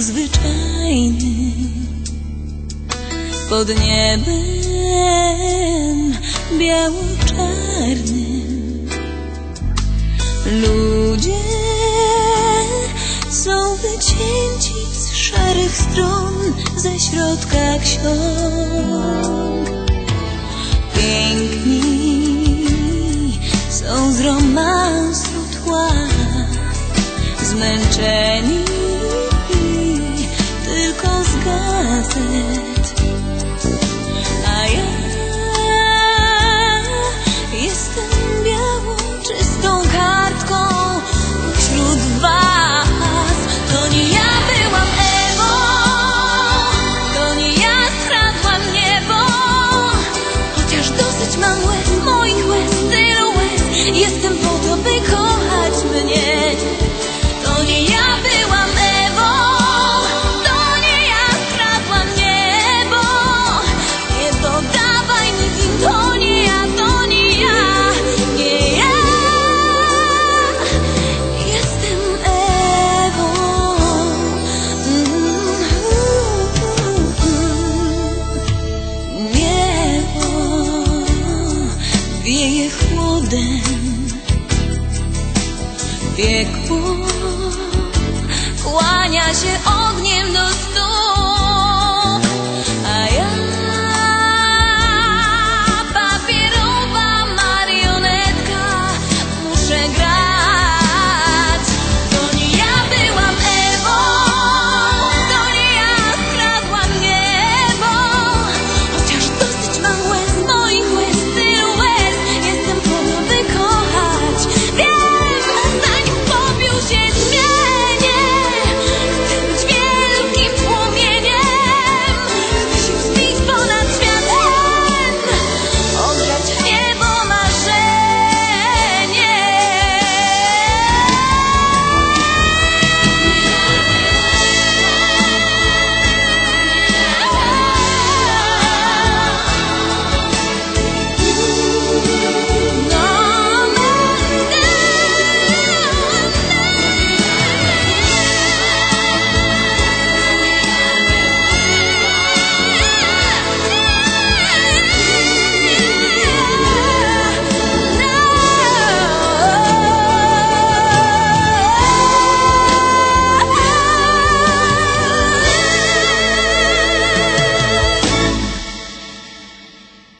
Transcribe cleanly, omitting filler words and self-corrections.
jak zwyczajny, pod niebem biało-czarnym. Ludzie są wycięci z szarych stron, ze środka ksiąg. Piękni są z romansu tła, zmęczeni tylko z gazet. A ja jestem białą, czystą kartką wśród was. To nie ja byłam Ewą, to nie ja skradłam niebo, chociaż dosyć mam łez, moich łez, tylu łez. Jestem po to, by kochać mnie. To nie ja byłam Ewą, to nie ja skradłam niebo. Nie poddawaj nic im, to nie ja, to nie ja, nie ja. Jestem Ewą. Niebo wieje chłodem, piekło kłania się